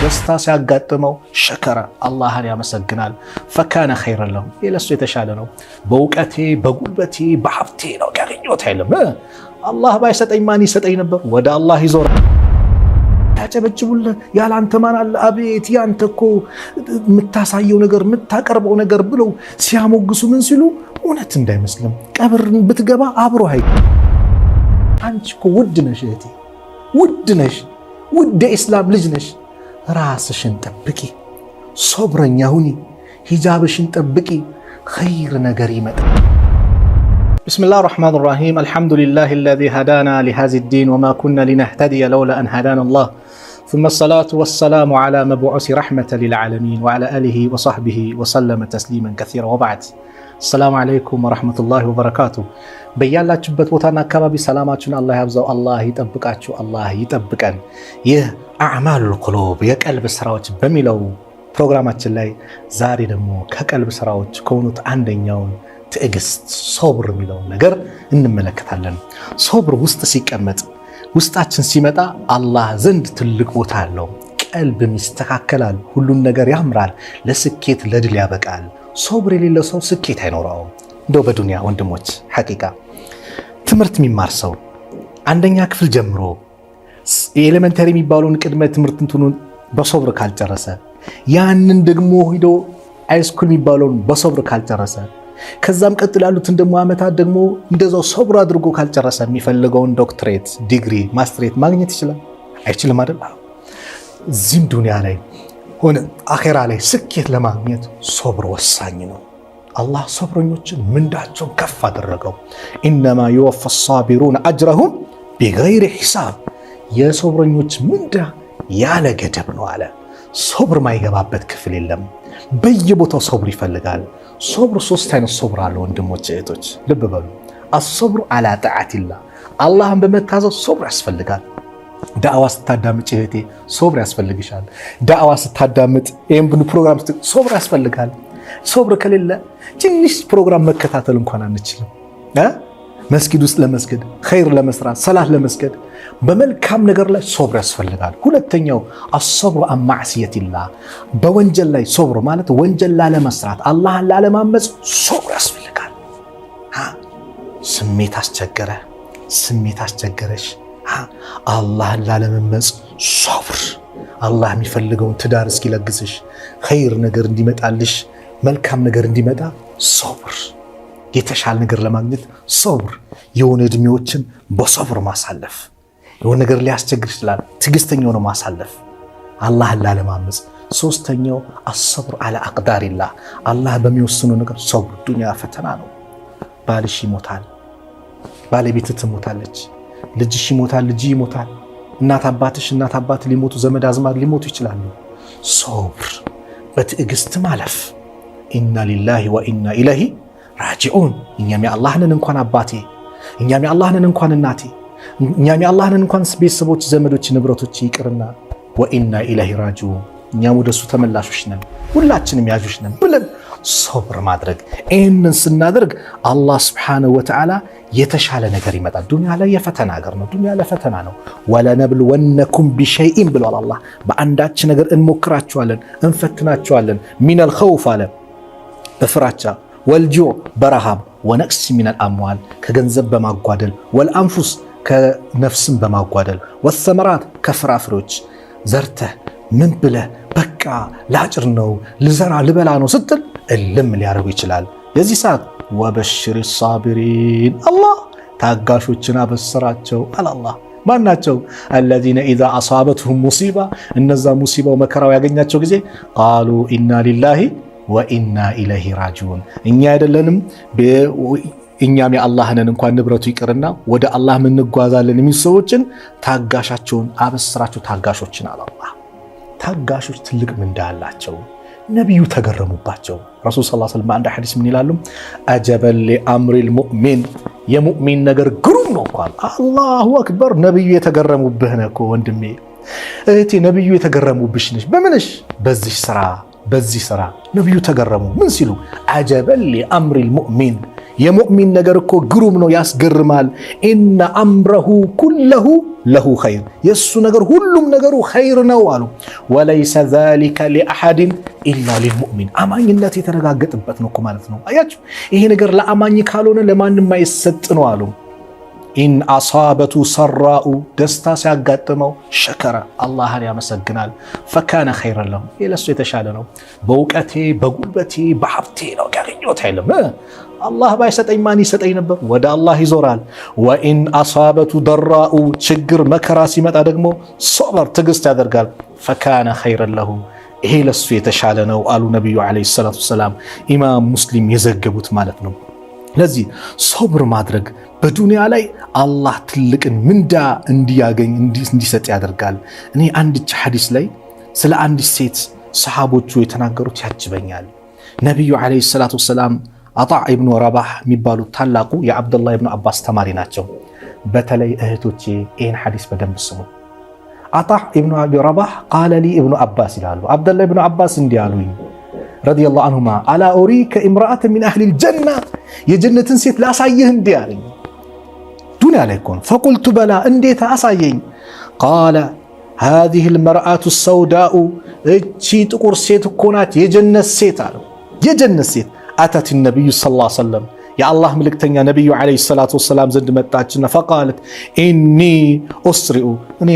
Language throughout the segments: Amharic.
ደስታ ሲያጋጥመው ሸከረ አላህን ያመሰግናል። ፈካነ ኸይረን ለሁ ለሱ የተሻለ ነው። በእውቀቴ በጉልበቴ በሀብቴ ነው ያገኘሁት አይልም። አላህ ባይሰጠኝ ማን ይሰጠኝ ነበር? ወደ አላህ ይዞራል። ያጨበጭቡለት ያላንተ ማን አለ? አቤት ያንተ እኮ የምታሳየው ነገር የምታቀርበው ነገር ብለው ሲያሞግሱ ምን ሲሉ እውነት እንዳይመስልም ቀብርን ብትገባ አብሮ አይ አንቺ እኮ ውድ ነሽ እህቴ፣ ውድ ነሽ፣ ውድ የኢስላም ልጅ ነሽ። ራስሽን ጠብቂ፣ ሶብረኛ ሁኒ፣ ሂጃብሽን ጠብቂ፣ ኸይር ነገር ይመጣል። ቢስሚላሂር ረህማኒር ረሂም አልሐምዱሊላሂ አለዚ ሀዳና ሊሃዚ ዲን ወማ ኩና ሊነህተዲየ ለውላ አን ሀዳና አላህ ثم الصلاة والسلام على مبعوث رحمة للعالمين وعلى آله وصحبه وسلم تسليما كثيرا وبعد السلام عليكم ورحمة الله وبركاته በያላችሁበት ቦታና አካባቢ ሰላማችሁን አላህ ያብዛው፣ አላህ ይጠብቃችሁ፣ አላህ ይጠብቀን። ይህ አዕማሉል ቁሉብ የቀልብ ስራዎች በሚለው ፕሮግራማችን ላይ ዛሬ ደግሞ ከቀልብ ስራዎች ከሆኑት አንደኛውን ትዕግስት ሶብር የሚለውን ነገር እንመለከታለን። ሶብር ውስጥ ሲቀመጥ ውስጣችን ሲመጣ አላህ ዘንድ ትልቅ ቦታ አለው። ቀልብም ይስተካከላል፣ ሁሉን ነገር ያምራል፣ ለስኬት ለድል ያበቃል። ሶብር የሌለው ሰው ስኬት አይኖረውም። እንደው በዱንያ ወንድሞች ሐቂቃ ትምህርት የሚማር ሰው አንደኛ ክፍል ጀምሮ የኤሌመንተሪ የሚባለውን ቅድመ ትምህርት እንትኑን በሶብር ካልጨረሰ፣ ያንን ደግሞ ሄዶ ሃይስኩል የሚባለውን በሶብር ካልጨረሰ፣ ከዛም ቀጥል ያሉትን ደግሞ ዓመታት ደግሞ እንደዛው ሶብር አድርጎ ካልጨረሰ የሚፈልገውን ዶክትሬት፣ ዲግሪ፣ ማስትሬት ማግኘት ይችላል? አይችልም አይደል? እዚህም ዱንያ ላይ ሆነ አኼራ ላይ ስኬት ለማግኘት ሶብር ወሳኝ ነው። አላህ ሶብረኞችን ምንዳቸውን ከፍ አደረገው። ኢነማ ዩወፋ ሳቢሩነ አጅረሁም ቢገይሪ ሒሳብ፣ የሶብረኞች ምንዳ ያለ ገደብ ነው አለ። ሶብር ማይገባበት ክፍል የለም። በየቦታው ሶብር ይፈልጋል። ሶብር ሶስት አይነት ሶብር አለ ወንድሞች እህቶች፣ ልብ በሉ። አሶብሩ አላ ጣዓቲላህ፣ አላህን በመታዘዝ ሶብር ያስፈልጋል። ዳዕዋ ስታዳምጭ እህቴ ሶብር ያስፈልግሻል። ዳዕዋ ስታዳምጥ ይህን ፕሮግራም ሶብር ያስፈልጋል። ሶብር ከሌለ ትንሽ ፕሮግራም መከታተል እንኳን አንችልም። መስጊድ ውስጥ ለመስገድ፣ ኸይር ለመስራት፣ ሰላት ለመስገድ፣ በመልካም ነገር ላይ ሶብር ያስፈልጋል። ሁለተኛው አሶብሩ አን ማዕሲየቲላህ፣ በወንጀል ላይ ሶብር ማለት ወንጀል ላለመስራት፣ አላህን ላለማመፅ ሶብር ያስፈልጋል። ስሜት አስቸገረ፣ ስሜት አስቸገረሽ፣ አላህን ላለመመፅ ሶብር። አላህ የሚፈልገውን ትዳር እስኪለግስሽ፣ ኸይር ነገር እንዲመጣልሽ፣ መልካም ነገር እንዲመጣ ሶብር። የተሻለ ነገር ለማግኘት ሶብር። የሆነ እድሜዎችን በሶብር ማሳለፍ፣ የሆነ ነገር ሊያስቸግር ይችላል፣ ትዕግስተኛ ሆኖ ማሳለፍ፣ አላህን ላለማመፅ። ሶስተኛው አሶብር አላ አቅዳሪላህ፣ አላህ በሚወስኑ ነገር ሶብር። ዱንያ ፈተና ነው። ባልሽ ይሞታል፣ ባለቤት ትሞታለች፣ ልጅሽ ይሞታል፣ ልጅ ይሞታል፣ እናት አባትሽ፣ እናት አባት ሊሞቱ፣ ዘመድ አዝማድ ሊሞቱ ይችላሉ። ሶብር በትዕግስት ማለፍ። ኢና ሊላሂ ወኢና ኢለይሂ ራጂዑን። እኛም የአላህ ነን እንኳን አባቴ፣ እኛም የአላህ ነን እንኳን እናቴ፣ እኛም የአላህ ነን እንኳን ቤተሰቦች፣ ዘመዶች፣ ንብረቶች ይቅርና ወኢና ኢለይሂ ራጂዑን፣ እኛም ወደሱ ተመላሾች ነን፣ ሁላችንም ያዦች ነን ብለን ሶብር ማድረግ። ይህንን ስናደርግ አላህ ስብሓነሁ ወተዓላ የተሻለ ነገር ይመጣል። ዱንያ ላይ የፈተና ሀገር ነው። ዱንያ ለፈተና ነው። ወለነብልወነኩም ቢሸይኢን ብሏል አላህ። በአንዳች ነገር እንሞክራቸዋለን፣ እንፈትናቸዋለን። ሚነል ኸውፍ አለ በፍራቻ፣ ወልጁዕ በረሃብ፣ ወነቅስ ሚነል አምዋል ከገንዘብ በማጓደል፣ ወልአንፉስ ከነፍስም በማጓደል፣ ወሰመራት ከፍራፍሬዎች ዘርተህ ምን ብለህ በቃ ላጭር ነው ልዘራ ልበላ ነው ስትል እልም ሊያደርጉ ይችላል። የዚህ ሰዓት ወበሽሪ ሳቢሪን፣ አላህ ታጋሾችን አበስራቸው አላህ። ማን ናቸው? አለዚነ ኢዛ አሳበትሁም ሙሲባ፣ እነዛ ሙሲባው መከራው ያገኛቸው ጊዜ ቃሉ ኢና ሊላሂ ወኢና ኢለይሂ ራጂዑን፣ እኛ አይደለንም እኛም የአላህ ነን እንኳን ንብረቱ ይቅርና ወደ አላህ እንጓዛለን የሚሉ ሰዎችን ታጋሻቸውን አበስራቸው። ታጋሾችን አላህ። ታጋሾች ትልቅ ምንዳ አላቸው። ነቢዩ ተገረሙባቸው። ረሱል ሰለላሁ ዐለይሂ ወሰለም አንድ ሐዲስ ምን ይላሉ? አጀበል ሊአምሪል ሙእሚን፣ የሙእሚን ነገር ግሩም ነው እንኳን። አላሁ አክበር። ነቢዩ የተገረሙብህ ነው እኮ ወንድሜ እህቴ፣ ነቢዩ የተገረሙብሽ ነሽ። በምንሽ? በዚህ ስራ ነቢዩ ተገረሙ። ምን ሲሉ? አጀበል ሊአምሪል ሙእሚን፣ የሙእሚን ነገር እኮ ግሩም ነው፣ ያስገርማል። ኢነ አምረሁ ኩለሁ ለሁ ኸይር፣ የእሱ ነገር ሁሉም ነገሩ ኸይር ነው አሉ። ወለይሰ ዛሊከ ሊአሐድን ኢላ ሊልሙእሚን፣ አማኝነት የተረጋገጠበት ነው እኮ ማለት ነው። አያችሁ፣ ይሄ ነገር ለአማኝ ካልሆነ ለማንም አይሰጥ ነው አሉ። ኢን አሳበቱ ሰራኡ፣ ደስታ ሲያጋጥመው ሸከረ፣ አላህን ያመሰግናል። ፈካነ ኸይረን ለሁ፣ ለሱ የተሻለ ነው። በእውቀቴ በጉልበቴ በሀብቴ ነው ያገኘሁት አይልም። አላህ ባይሰጠኝ ማን ይሰጠኝ ነበር? ወደ አላህ ይዞራል። ወኢን አሳበቱ ደራኡ፣ ችግር መከራ ሲመጣ ደግሞ ሶበር ትዕግስት ያደርጋል። ፈካነ ኸይረን ለሁ፣ ይሄ ለሱ የተሻለ ነው አሉ ነቢዩ ዓለይሂ ሰላቱ ወሰላም። ኢማም ሙስሊም የዘገቡት ማለት ነው። ለዚህ ሶብር ማድረግ በዱንያ ላይ አላህ ትልቅን ምንዳ እንዲያገኝ እንዲሰጥ ያደርጋል። እኔ አንድች ሐዲስ ላይ ስለ አንዲት ሴት ሰሃቦቹ የተናገሩት ያጅበኛል። ነቢዩ ዓለይሂ ሰላቱ ወሰላም አጣዕ ኢብኑ ረባህ የሚባሉት ታላቁ የአብደላህ ኢብኑ አባስ ተማሪ ናቸው። በተለይ እህቶቼ ይህን ሐዲስ በደንብ ስሙ። አጣዕ ኢብኑ ረባህ ቃለ ሊ ኢብኑ አባስ ይላሉ። አብደላህ ኢብኑ አባስ እንዲህ አሉኝ ረዲየላሁ አንሁማ፣ አላ ኡሪከ ኢምራአተን ሚን አህሊል ጀና፣ የጀነትን ሴት ላሳየህ እንዲህ አለኝ። ዱንያ ላይ እኮ ነው። ፈቁልቱ በላ፣ እንዴት አሳየኝ። ቃለ ሃዚሂል መርአቱ ሰውዳኡ፣ እቺ ጥቁር ሴት እኮ ናት የጀነት ሴት አለው። የጀነት ሴት አተት ነቢዩ ሰለላሁ ዐለይሂ ወሰለም፣ የአላህ ምልክተኛ ነቢዩ ዓለይሂ ሰላቱ ወሰላም ዘንድ መጣችና ፈቃለት ኢኒ ኡስሪኡ፣ እኔ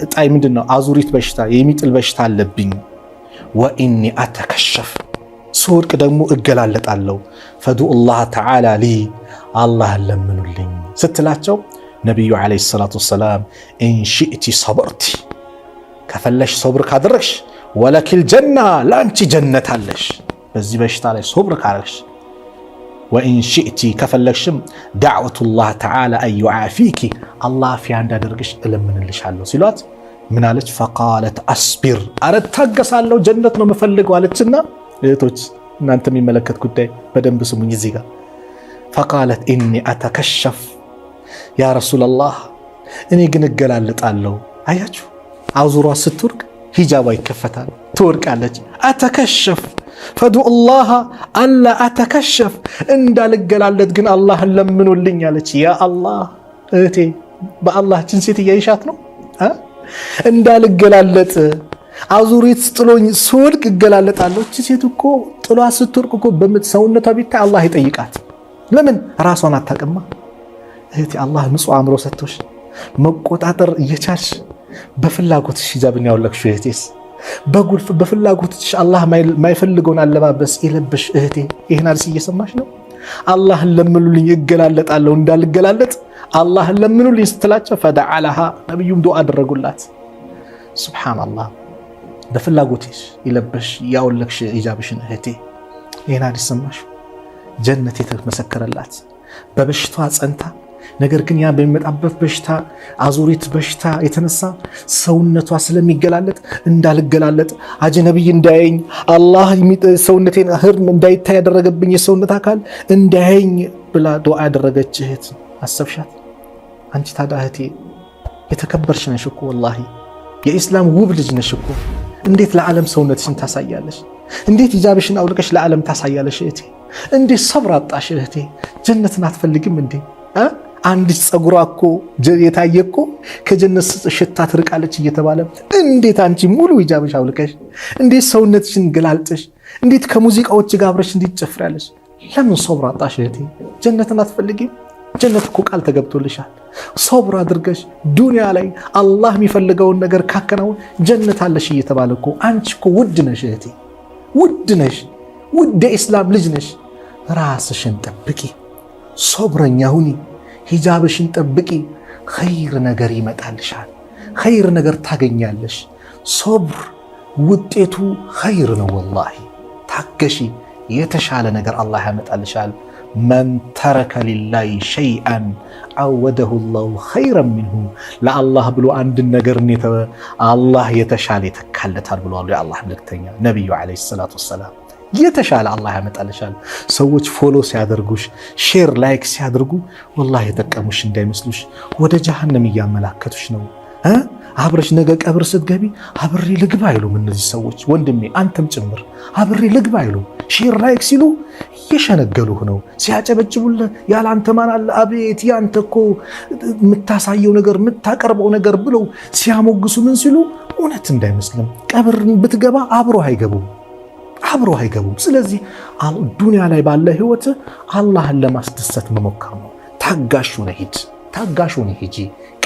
እጣይ ምንድን ነው አዙሪት በሽታ የሚጥል በሽታ አለብኝ። ወኢኒ አተከሸፍ፣ ስወድቅ ደግሞ እገላለጣለሁ። ፈዱኡላህ ተዓላ ሊ፣ አላህን ለምኑልኝ ስትላቸው ነቢዩ ዓለይሂ ሰላቱ ወሰላም ኢንሺእቲ ሰበርቲ፣ ከፈለሽ ሶብር ካደረግሽ ወለኪል ጀና፣ ለአንቺ ጀነት አለሽ በዚህ በሽታ ላይ ሶብር ካረግሽ። ወኢንሺእቲ፣ ከፈለግሽም ዳዕወቱላህ ተዓላ አንዩዓፊኪ፣ አላህ አፊያ እንዳደርግሽ እለምንልሻለሁ ሲሏት ምን አለች? ፈቃለት አስቢር፣ አረ ታገሳለሁ ጀነት ነው የምፈልገው አለችና፣ እህቶች እናንተ የሚመለከት ጉዳይ በደንብ ስሙኝ እዚህ ጋር። ፈቃለት ኢኒ አተከሸፍ ያ ረሱለላህ፣ እኔ ግን እገላለጣለሁ። አያችሁ፣ አዙሯ ስትወርቅ ሂጃቧ ይከፈታል፣ ትወርቃለች። አተከሸፍ ፈዱኡላህ አላ አተከሸፍ፣ እንዳልገላለጥ ግን አላህን ለምኑልኝ አለች። ያ አላህ፣ እህቴ በአላህችን ሴት እያይሻት ነው እንዳልገላለጥ፣ አዙሪት ጥሎኝ ስወድቅ እገላለጣለሁ። እቺ ሴት እኮ ጥሏ ስትወርቅ እኮ ሰውነቷ ቢታይ አላህ ይጠይቃት። ለምን ራሷን አታውቅማ? እህቴ አላህ ንጹህ አእምሮ ሰጥቶሽ መቆጣጠር እየቻልሽ በፍላጎትሽ ሂጃብን ያወለቅሽው እህቴስ፣ በፍላጎትሽ አላህ ማይፈልገውን አለባበስ የለበሽ እህቴ፣ ይህን አዲስ እየሰማሽ ነው? አላህን ለምኑልኝ እገላለጣለሁ እንዳልገላለጥ አላህን ለምኑልኝ ስትላቸው ፈደዓ ለሃ፣ ነቢዩም ዱዓ አደረጉላት። ሱብሓነላህ፣ በፍላጎትሽ የለበሽ ያወለቅሽ ሂጃብሽን እህቴ፣ ይህን አዲስ ሰማሽ? ጀነት የተመሰከረላት በበሽታዋ ጸንታ፣ ነገር ግን ያ በሚመጣበት በሽታ አዙሪት በሽታ የተነሳ ሰውነቷ ስለሚገላለጥ እንዳልገላለጥ፣ አጅነቢይ እንዳያየኝ፣ አላህ ሰውነቴን ህርም እንዳይታይ ያደረገብኝ የሰውነት አካል እንዳያየኝ ብላ ዱዓ ያደረገች እህት አሰብሻት? አንቺ ታዲያ እህቴ የተከበርሽ ነሽ እኮ ወላሂ፣ የኢስላም ውብ ልጅ ነሽ እኮ። እንዴት ለዓለም ሰውነትሽን ታሳያለሽ? እንዴት ሂጃብሽን አውልቀሽ ለዓለም ታሳያለሽ እህቴ? እንዴት ሰብር አጣሽ እህቴ? ጀነትን አትፈልግም እንዴ? አንዲት ጸጉሯ እኮ የታየ እኮ ከጀነት ሽታ ትርቃለች እየተባለ እንዴት አንቺ ሙሉ ሂጃብሽ አውልቀሽ፣ እንዴት ሰውነትሽን ገላልጠሽ፣ እንዴት ከሙዚቃዎች ጋር አብረሽ እንዲጨፍራለሽ? ለምን ሰብር አጣሽ እህቴ? ጀነትን አትፈልጊም? ጀነት እኮ ቃል ተገብቶልሻል። ሰብር አድርገሽ ዱንያ ላይ አላህ የሚፈልገውን ነገር ካከናውን ጀነት አለሽ እየተባለ እኮ አንቺ እኮ ውድ ነሽ እህቴ፣ ውድ ነሽ፣ ውድ የኢስላም ልጅ ነሽ። ራስሽን ጠብቂ፣ ሶብረኛ ሁኒ፣ ሂጃብሽን ጠብቂ። ኸይር ነገር ይመጣልሻል፣ ኸይር ነገር ታገኛለሽ። ሶብር ውጤቱ ኸይር ነው ወላሂ። ታገሺ፣ የተሻለ ነገር አላህ ያመጣልሻል። መን ተረከ ሊላሂ ሸይአን አወደሁ ላሁ ኸይረን ሚንሁ፣ ለአላህ ብሎ አንድን ነገር የተወ አላህ የተሻለ ይተካለታል ብለዋል የአላህ መልእክተኛ ነቢዩ ዓለይሂ ሰላቱ ወሰላም። የተሻለ አላህ ያመጣልሻል። ሰዎች ፎሎ ሲያደርጉሽ፣ ሼር ላይክ ሲያደርጉ ወላሂ የጠቀሙሽ እንዳይመስሉሽ፣ ወደ ጀሃነም እያመላከቱሽ ነው። አብረሽ ነገ ቀብር ስትገቢ አብሬ ልግባ አይሉም እነዚህ ሰዎች። ወንድሜ አንተም ጭምር አብሬ ልግባ አይሉም። ሼር ላይክ ሲሉ እየሸነገሉህ ነው። ሲያጨበጭቡልህ ያላንተ ማን አለ አቤት ያንተ እኮ የምታሳየው ነገር የምታቀርበው ነገር ብለው ሲያሞግሱ ምን ሲሉ እውነት እንዳይመስልም ቀብርን ብትገባ አብሮ አይገቡም። ስለዚህ ዱንያ ላይ ባለ ህይወት አላህን ለማስደሰት መሞከር ነው። ታጋሽ ሆነ ሂጂ።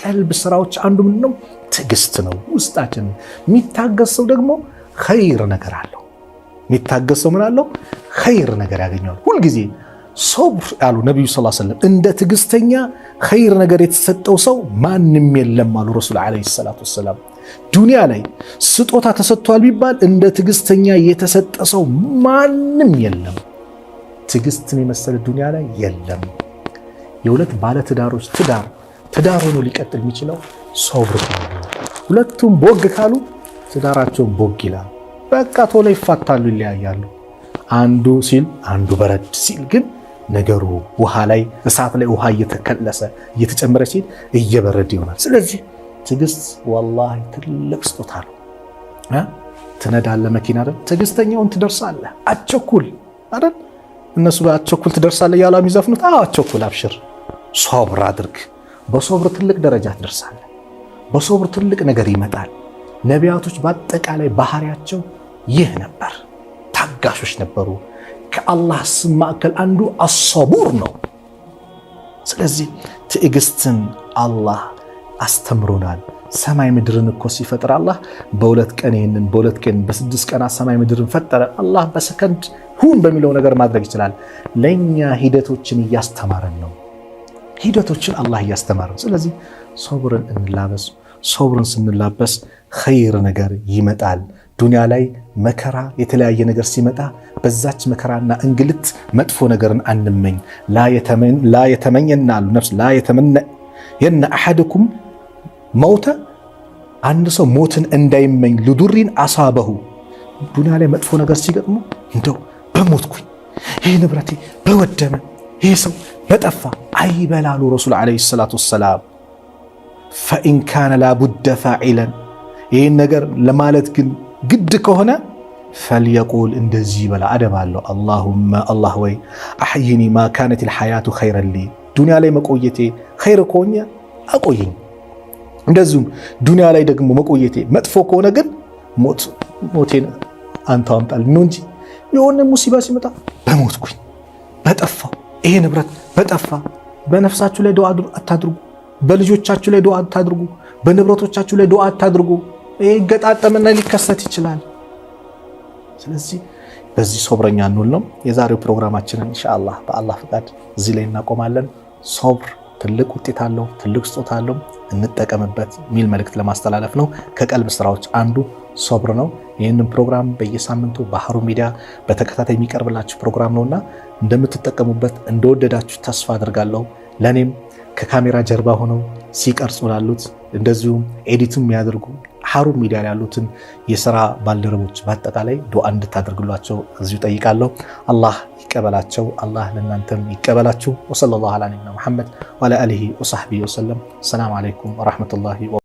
ቀልብ ስራዎች አንዱ ምንድነው? ትዕግስት ነው። ውስጣችን የሚታገስ ሰው ደግሞ ኸይር ነገር አለው። ኸይር ነገር ያገኛል። ሁልጊዜ ሶብር ያሉ ነቢዩ ሰለላሁ ዐለይሂ ወሰለም እንደ ትዕግስተኛ ኸይር ነገር የተሰጠው ሰው ማንም የለም አሉ ረሱል ዐለይሂ ሰላቱ ወሰላም። ዱንያ ላይ ስጦታ ተሰጥቷል ቢባል እንደ ትዕግስተኛ የተሰጠ ሰው ማንም የለም። ትዕግስትን የመሰለ ዱንያ ላይ የለም። የሁለት ባለትዳሮች ትዳር ሆኖ ሊቀጥል የሚችለው ሶብር ካሉ፣ ሁለቱም ቦግ ካሉ ትዳራቸውን ቦግ ይላል። በቃ ቶሎ ይፋታሉ፣ ይለያያሉ። አንዱ ሲል አንዱ በረድ ሲል ግን ነገሩ ውሃ ላይ እሳት ላይ ውሃ እየተከለሰ እየተጨመረ ሲል እየበረደ ይሆናል። ስለዚህ ትዕግስት ወላሂ ትልቅ ስጦታ ነው። ትነዳለህ መኪና አይደል? ትዕግስተኛውን ትደርሳለህ። አቸኩል አይደል? እነሱ አቸኩል ትደርሳለህ ያሉ የሚዘፍኑት አቸኩል፣ አብሽር፣ ሶብር አድርግ። በሶብር ትልቅ ደረጃ ትደርሳለህ። በሶብር ትልቅ ነገር ይመጣል። ነቢያቶች በአጠቃላይ ባህሪያቸው ይህ ነበር። ታጋሾች ነበሩ። ከአላህ ስም ማዕከል አንዱ አሰቡር ነው። ስለዚህ ትዕግስትን አላህ አስተምሮናል። ሰማይ ምድርን እኮ ሲፈጥር አላህ በሁለት ቀን በ6 ቀናት ሰማይ ምድርን ፈጠረ። አላህ በሰከንድ ሁን በሚለው ነገር ማድረግ ይችላል። ለኛ ሂደቶችን እያስተማረን ነው። አላህ እያስተማረን። ስለዚህ ሶብርን እንላበስ። ሶብርን ስንላበስ ኸይር ነገር ይመጣል። ዱንያ ላይ መከራ የተለያየ ነገር ሲመጣ በዛች መከራና እንግልት መጥፎ ነገርን አንመኝ። ላ የተመኘና አሉ ነፍስ ላ የተመኘና አሐደኩም መውተ፣ አንድ ሰው ሞትን እንዳይመኝ ልዱሪን አሳበሁ። ዱንያ ላይ መጥፎ ነገር ሲገጥሙ እንደው በሞትኩኝ፣ ይህ ንብረቴ በወደመ፣ ይህ ሰው በጠፋ አይበላሉ ረሱል ዐለይሂ ሰላቱ ወሰላም። ፈኢን ካነ ላቡደ ፋዒለን፣ ይህን ነገር ለማለት ግን ግድ ከሆነ ፈልየቁል፣ እንደዚህ በላ አደብ አለው። አላሁመ አላህ ወይ አሕይኒ ማ ካነት ልሐያቱ ኸይረን ሊ፣ ዱንያ ላይ መቆየቴ ኸይር ከሆነ አቆየኝ። እንደዚሁም ዱንያ ላይ ደግሞ መቆየቴ መጥፎ ከሆነ ግን ሞቴን አንተው አምጣልኝ ነው እንጂ የሆነ ሙሲባ ሲመጣ በሞትኩኝ፣ በጠፋው፣ ይሄ ንብረት በጠፋ። በነፍሳችሁ ላይ ዱዓ አታድርጉ። በልጆቻችሁ ላይ ዱዓ አታድርጉ። በንብረቶቻችሁ ላይ ዱዓ አታድርጉ። ይሄ ገጣጠምና ሊከሰት ይችላል። ስለዚህ በዚህ ሶብረኛ እንውል ነው የዛሬው ፕሮግራማችንን። ኢንሻአላህ በአላህ ፍቃድ እዚህ ላይ እናቆማለን። ሶብር ትልቅ ውጤት አለው፣ ትልቅ ስጦታ አለው። እንጠቀምበት የሚል መልእክት ለማስተላለፍ ነው። ከቀልብ ስራዎች አንዱ ሶብር ነው። ይህንን ፕሮግራም በየሳምንቱ በሀሩን ሚዲያ በተከታታይ የሚቀርብላችሁ ፕሮግራም ነውና እንደምትጠቀሙበት እንደወደዳችሁ ተስፋ አድርጋለሁ። ለኔም ከካሜራ ጀርባ ሆነው ሲቀርጹ ላሉት እንደዚሁም ኤዲትም የሚያደርጉ ሀሩን ሚዲያ ላይ ያሉትን የሥራ ባልደረቦች በአጠቃላይ ዱዓ እንድታደርግሏቸው እዚሁ ጠይቃለሁ። አላህ ይቀበላቸው፣ አላህ ለእናንተም ይቀበላችሁ። ወሰለላሁ ዐላ ነቢይና ሙሐመድ ወዐላ አሊሂ ወሰሕቢሂ ወሰለም። ሰላም አለይኩም ወረሕመቱላሂ